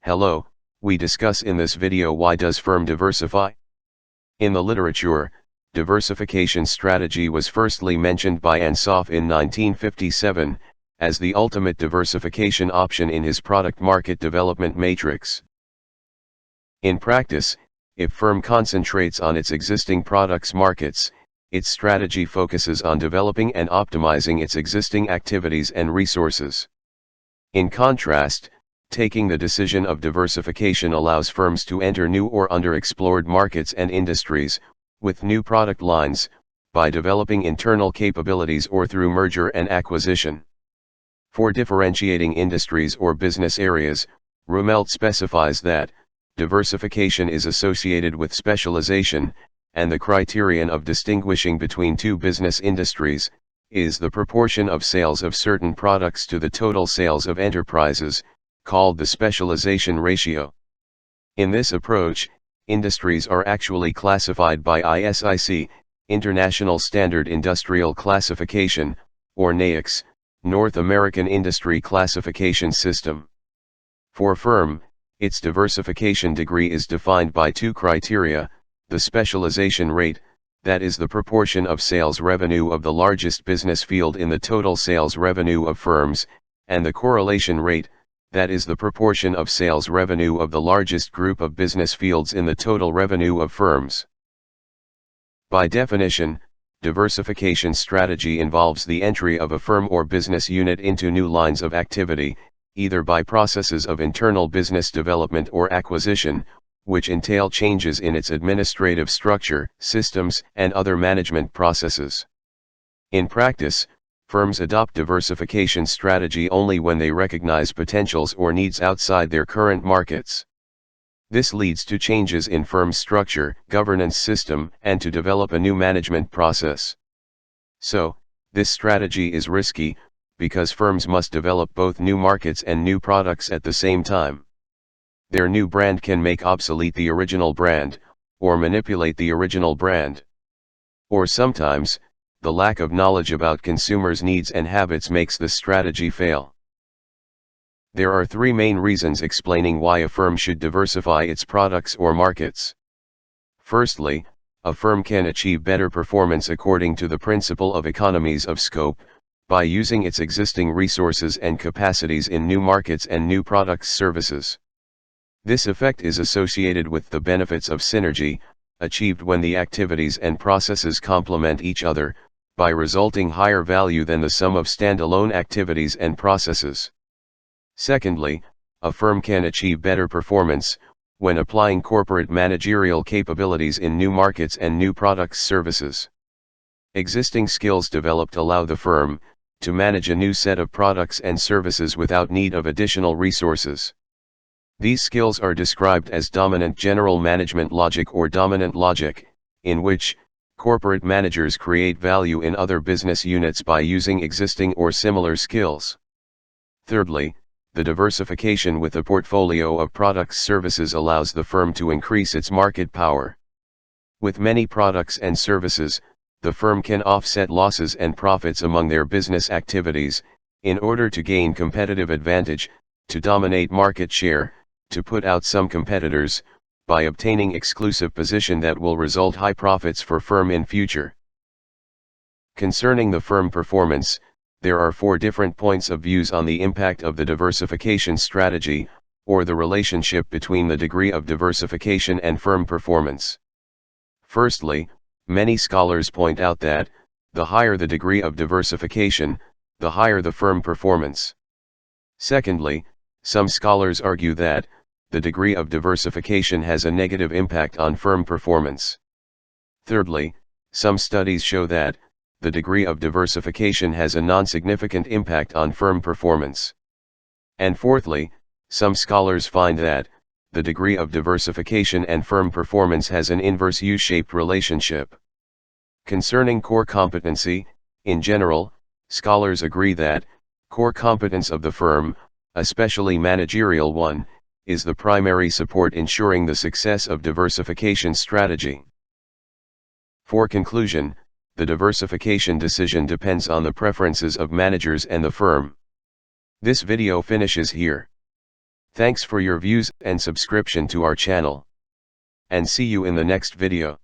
Hello, we discuss in this video why does firm diversify? In the literature, diversification strategy was firstly mentioned by Ansoff in 1957, as the ultimate diversification option in his product market development matrix. In practice, if firm concentrates on its existing products markets, its strategy focuses on developing and optimizing its existing activities and resources. In contrast, taking the decision of diversification allows firms to enter new or underexplored markets and industries, with new product lines, by developing internal capabilities or through merger and acquisition. For differentiating industries or business areas, Rumelt specifies that diversification is associated with specialization, and the criterion of distinguishing between two business industries is the proportion of sales of certain products to the total sales of enterprises, called the specialization ratio. In this approach, industries are actually classified by ISIC, International Standard Industrial Classification, or NAICS, North American Industry Classification System. For firm, its diversification degree is defined by two criteria: the specialization rate, that is the proportion of sales revenue of the largest business field in the total sales revenue of firms, and the correlation rate, that is the proportion of sales revenue of the largest group of business fields in the total revenue of firms. By definition, diversification strategy involves the entry of a firm or business unit into new lines of activity, either by processes of internal business development or acquisition, which entail changes in its administrative structure, systems, and other management processes. In practice, firms adopt diversification strategy only when they recognize potentials or needs outside their current markets. This leads to changes in firm structure, governance system, and to develop a new management process. So, this strategy is risky, because firms must develop both new markets and new products at the same time. Their new brand can make obsolete the original brand, or manipulate the original brand. Or sometimes, the lack of knowledge about consumers' needs and habits makes the strategy fail. There are three main reasons explaining why a firm should diversify its products or markets. Firstly, a firm can achieve better performance according to the principle of economies of scope, by using its existing resources and capacities in new markets and new products services. This effect is associated with the benefits of synergy, achieved when the activities and processes complement each other, by resulting higher value than the sum of standalone activities and processes. Secondly, a firm can achieve better performance when applying corporate managerial capabilities in new markets and new products services. Existing skills developed allow the firm to manage a new set of products and services without need of additional resources. These skills are described as dominant general management logic or dominant logic, in which corporate managers create value in other business units by using existing or similar skills. Thirdly, the diversification with a portfolio of products services allows the firm to increase its market power. With many products and services, the firm can offset losses and profits among their business activities, in order to gain competitive advantage, to dominate market share, to put out some competitors, by obtaining exclusive position that will result high profits for firm in future. Concerning the firm performance, there are four different points of views on the impact of the diversification strategy, or the relationship between the degree of diversification and firm performance. Firstly, many scholars point out that, the higher the degree of diversification, the higher the firm performance. Secondly, some scholars argue that, the degree of diversification has a negative impact on firm performance. Thirdly, some studies show that, the degree of diversification has a non-significant impact on firm performance. And fourthly, some scholars find that, the degree of diversification and firm performance has an inverse U-shaped relationship. Concerning core competency, in general, scholars agree that, core competence of the firm, especially managerial one, is the primary support ensuring the success of diversification strategy. For conclusion, the diversification decision depends on the preferences of managers and the firm. This video finishes here. Thanks for your views and subscription to our channel. And see you in the next video.